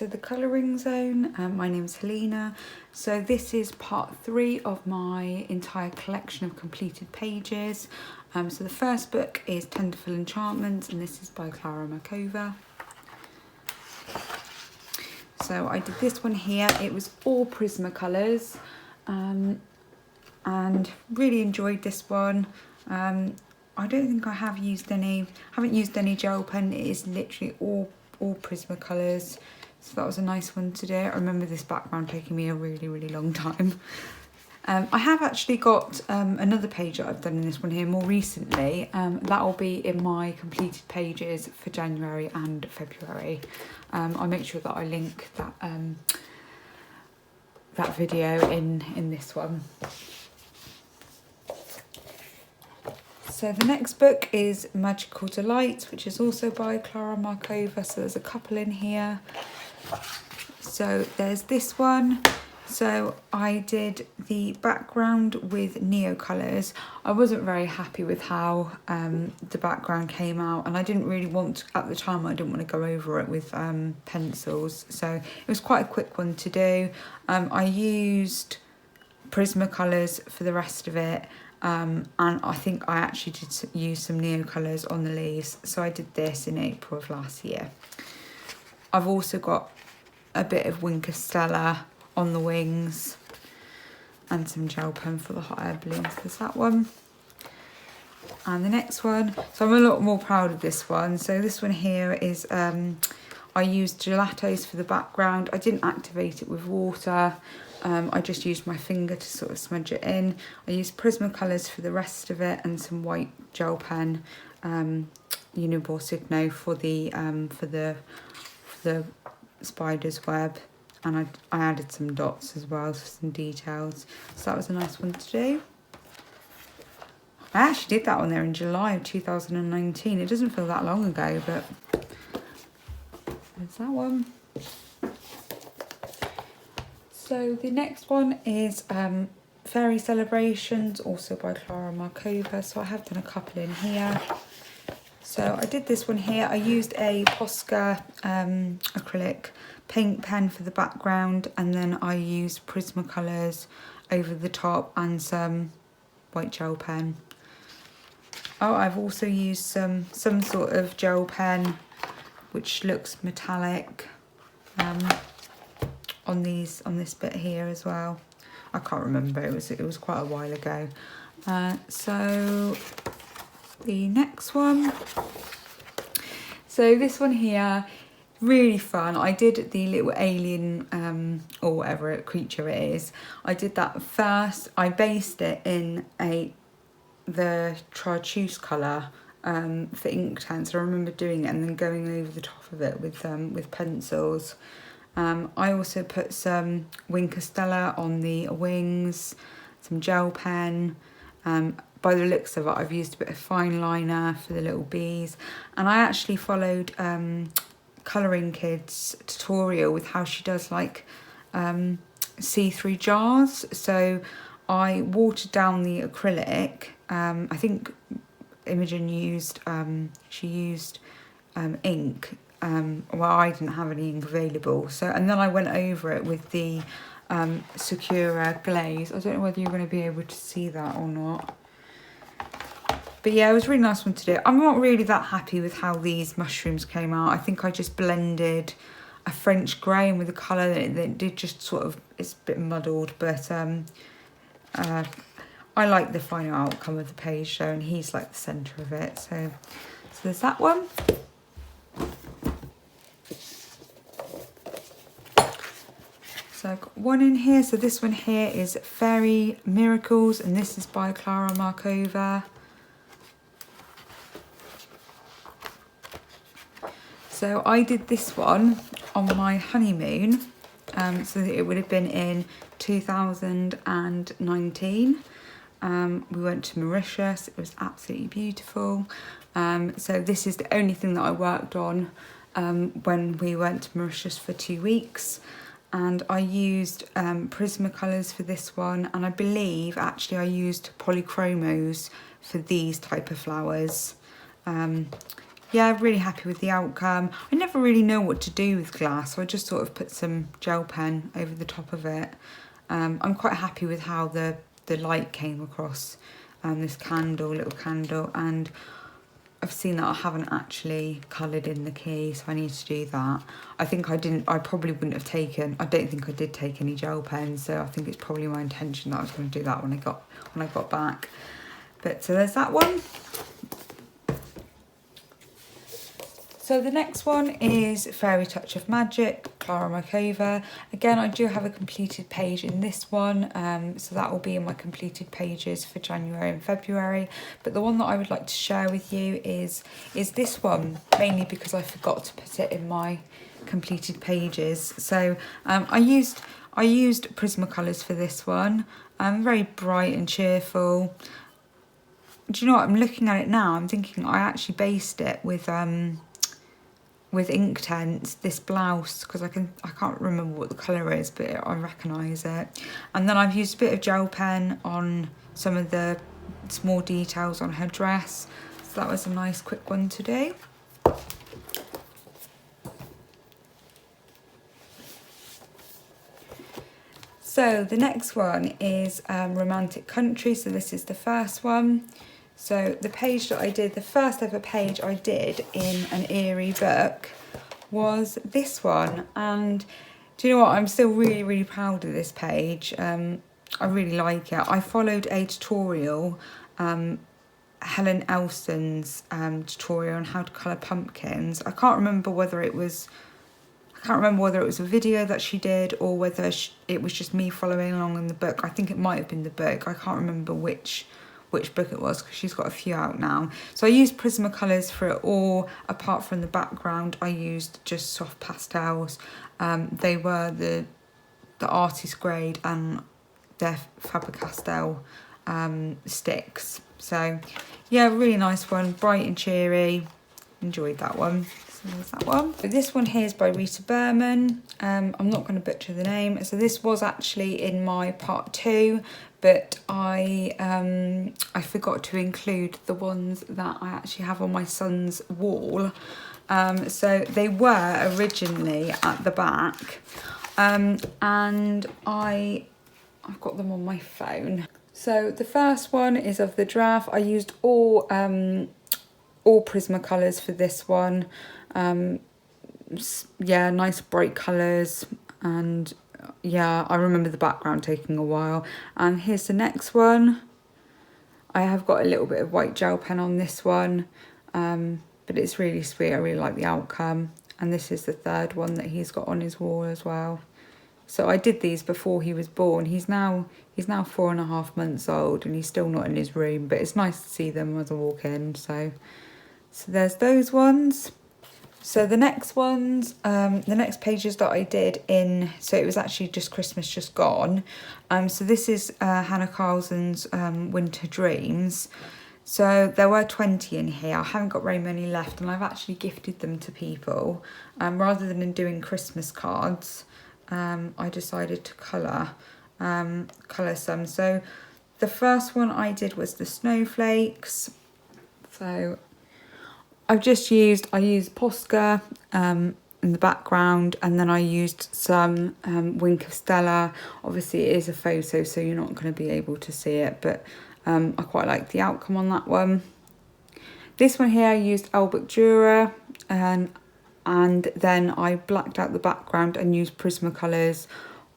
to the colouring zone. My name's Helena. So this is part 3 of my entire collection of completed pages. So the first book is Tenderful Enchantments, and this is by Klara Markova. So I did this one here. It was all Prismacolors, and really enjoyed this one. I don't think I haven't used any gel pen. It is literally all Prismacolors. So that was a nice one to do. I remember this background taking me a really long time. I have actually got another page that I've done in this one here more recently. That will be in my completed pages for January and February. I'll make sure that I link that video in this one. So the next book is Magical Delights, which is also by Klara Markova. So there's a couple in here. So there's this one. So I did the background with Neo colours. I wasn't very happy with how the background came out, and I didn't really want, at the time, I didn't want to go over it with pencils. So it was quite a quick one to do. I used Prismacolors for the rest of it. And I think I actually did use some Neo colours on the leaves. So I did this in April of last year. I've also got a bit of Winker Stella on the wings and some gel pen for the hot air balloons. There's that one. And the next one, so I'm a lot more proud of this one. So this one here is, I used gelatos for the background. I didn't activate it with water. I just used my finger to sort of smudge it in. I used Prismacolors for the rest of it and some white gel pen, Unibor Signo for the spider's web, and I added some dots as well, so some details. So that was a nice one to do. I actually did that one there in July of 2019. It doesn't feel that long ago, but there's that one. So the next one is Fairy Celebrations, also by Klara Markova. So I have done a couple in here. So I did this one here. I used a Postcard acrylic paint pen for the background, and then I used Prismacolors over the top and some white gel pen. Oh, I've also used some sort of gel pen which looks metallic. On this bit here as well. I can't remember, it was quite a while ago. So the next one, so this one here, really fun. I did the little alien or whatever creature it is. I did that first. I based it in the chartreuse colour for Inktan. So I remember doing it and then going over the top of it with pencils. I also put some Winker Stella on the wings, some gel pen. By the looks of it, I've used a bit of fine liner for the little bees. And I actually followed Colouring Kid's tutorial with how she does like see-through jars. So I watered down the acrylic. I think Imogen used, she used ink. Well, I didn't have any ink available, so, and then I went over it with the Sakura glaze. I don't know whether you're going to be able to see that or not, but yeah, it was a really nice one to do. I'm not really that happy with how these mushrooms came out. I think I just blended a French grey in with the colour that did just sort of, it's a bit muddled, but I like the final outcome of the page though, and he's like the centre of it. So there's that one. So I've got one in here. So this one here is Fairy Miracles, and this is by Klara Markova. So I did this one on my honeymoon. So it would have been in 2019. We went to Mauritius. It was absolutely beautiful. So this is the only thing that I worked on when we went to Mauritius for 2 weeks. And I used Prismacolors for this one, and I believe actually I used polychromos for these type of flowers. yeah, really happy with the outcome. I never really know what to do with glass, so I just sort of put some gel pen over the top of it. I'm quite happy with how the light came across this little candle, and I've seen that I haven't actually coloured in the key, so I need to do that. I probably wouldn't have taken, I don't think I did take any gel pens, so I think it's probably my intention that I was going to do that when I got back. But so there's that one. So the next one is Fairy Touch of Magic, Klara Markova. Again, I do have a completed page in this one, so that will be in my completed pages for January and February. But the one that I would like to share with you is this one, mainly because I forgot to put it in my completed pages. So I used Prismacolors for this one. Very bright and cheerful. Do you know what? I'm looking at it now. I'm thinking I actually based it with Inktense, this blouse, because I can't remember what the colour is, but I recognise it. And then I've used a bit of gel pen on some of the small details on her dress. So that was a nice quick one to do. So the next one is Romantic Country. So this is the first one. So the page that I did, the first ever page I did in an Eriy book was this one. And do you know what? I'm still really, really proud of this page. I really like it. I followed a tutorial, Helen Elson's tutorial on how to colour pumpkins. I can't remember whether it was a video that she did or whether it was just me following along in the book. I think it might have been the book. I can't remember which book it was because she's got a few out now. So I used Prismacolors for it all. Apart from the background, I used just soft pastels. They were the artist grade and their Faber-Castell sticks. So yeah, really nice one, bright and cheery. Enjoyed that one. So there's that one. So this one here is by Rita Berman. I'm not going to butcher the name. So this was actually in my part 2, but I forgot to include the ones that I actually have on my son's wall. So they were originally at the back, and I've got them on my phone. So the first one is of the Giraffe. I used all Prismacolors for this one. Yeah, nice bright colours, and yeah, I remember the background taking a while. And here's the next one. I have got a little bit of white gel pen on this one, but it's really sweet. I really like the outcome. And this is the third one that he's got on his wall as well. So I did these before he was born. He's now 4.5 months old and he's still not in his room, but it's nice to see them as I walk in. So there's those ones. So the next ones, the next pages that I did in, so it was actually just Christmas just gone. So this is Hannah Karlzon's Winter Dreams. So there were 20 in here. I haven't got very many left, and I've actually gifted them to people. Rather than doing Christmas cards, I decided to colour some. So the first one I did was the Snowflakes. So I used Postcard in the background, and then I used some Wink of Stella. Obviously it is a photo, so you're not going to be able to see it, but I quite like the outcome on that one. This one here I used Albert Dürer, and then I blacked out the background and used Prismacolors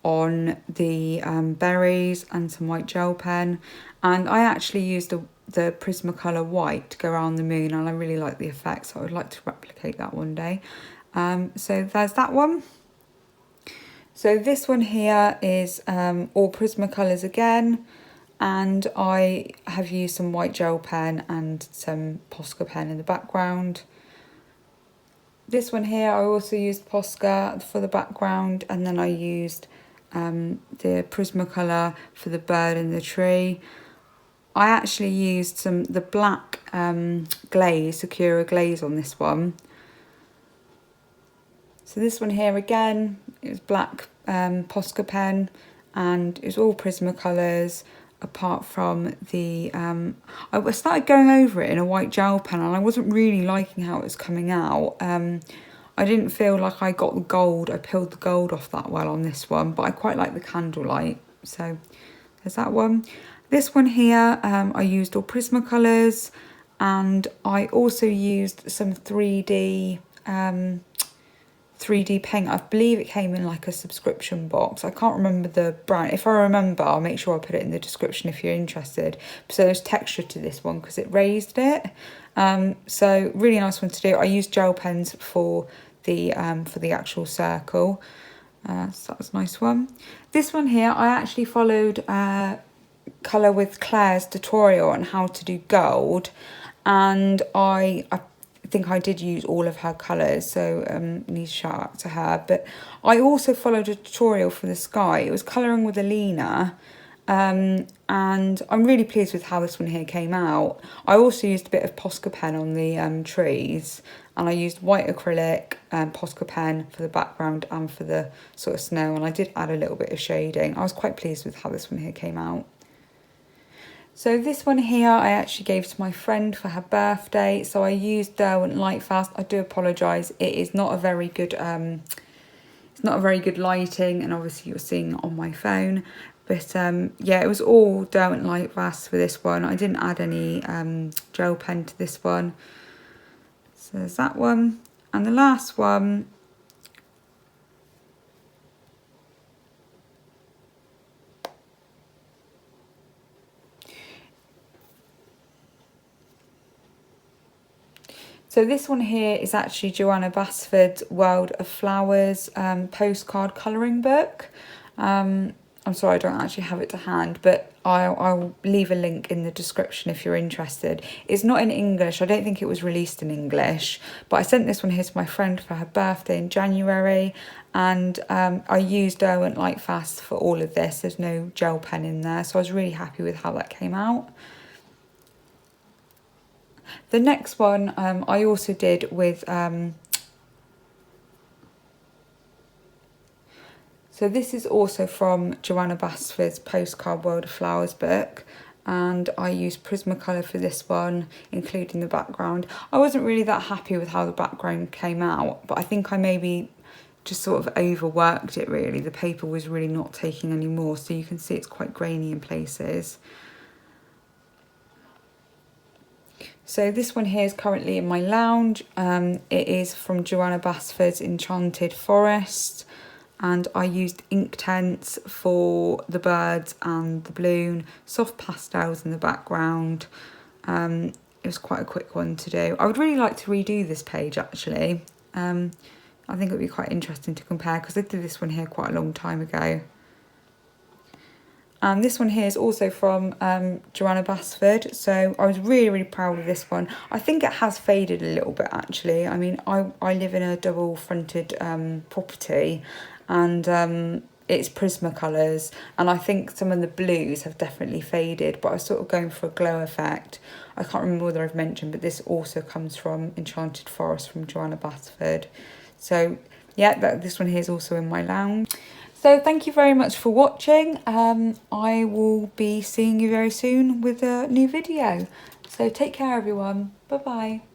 on the berries and some white gel pen. And I actually used the Prismacolor white to go around the moon, and I really like the effect, so I would like to replicate that one day. So there's that one. So this one here is all Prismacolors again, and I have used some white gel pen and some Posca pen in the background. This one here I also used Posca for the background, and then I used the Prismacolor for the bird and the tree. I actually used the black glaze, Sakura glaze on this one. So this one here again, it was black Posca pen, and it was all Prismacolors. apart from the, I started going over it in a white gel pen and I wasn't really liking how it was coming out. I didn't feel like I got the gold, I peeled the gold off that well on this one, but I quite like the candlelight. So there's that one. This one here, I used all Prismacolors, and I also used some 3D paint. I believe it came in like a subscription box. I can't remember the brand. If I remember, I'll make sure I put it in the description if you're interested. So there's texture to this one because it raised it. So really nice one to do. I used gel pens for the actual circle. So that was a nice one. This one here, I actually followed Colour with Claire's tutorial on how to do gold, and I think I did use all of her colours, so need to shout out to her. But I also followed a tutorial for the sky. It was colouring with Alina, and I'm really pleased with how this one here came out. I also used a bit of Posca pen on the trees, and I used white acrylic Posca pen for the background and for the sort of snow, and I did add a little bit of shading. I was quite pleased with how this one here came out. So this one here I actually gave to my friend for her birthday. So I used Derwent Lightfast. I do apologise. It is not a very good it's not a very good lighting, and obviously you're seeing it on my phone. But yeah, it was all Derwent Lightfast for this one. I didn't add any gel pen to this one. So there's that one. And the last one, so this one here is actually Johanna Basford's World of Flowers postcard colouring book. I'm sorry, I don't actually have it to hand, but I'll leave a link in the description if you're interested. It's not in English. I don't think it was released in English, but I sent this one here to my friend for her birthday in January, and I used Derwent Lightfast for all of this. There's no gel pen in there, so I was really happy with how that came out. The next one I also did with, so this is also from Johanna Basford's Postcard World of Flowers book, and I used Prismacolor for this one, including the background. I wasn't really that happy with how the background came out, but I think I maybe just sort of overworked it really. The paper was really not taking any more, so you can see it's quite grainy in places. So this one here is currently in my lounge. It is from Johanna Basford's Enchanted Forest, and I used ink tents for the birds and the balloon, soft pastels in the background. It was quite a quick one to do. I would really like to redo this page actually. I think it would be quite interesting to compare because I did this one here quite a long time ago. And this one here is also from Johanna Basford. So I was really, really proud of this one. I think it has faded a little bit actually. I mean, I live in a double fronted property, and it's Prismacolors, and I think some of the blues have definitely faded, but I was sort of going for a glow effect. I can't remember whether I've mentioned, but this also comes from Enchanted Forest from Johanna Basford. So yeah, this one here is also in my lounge. So thank you very much for watching. I will be seeing you very soon with a new video. So take care everyone. Bye bye.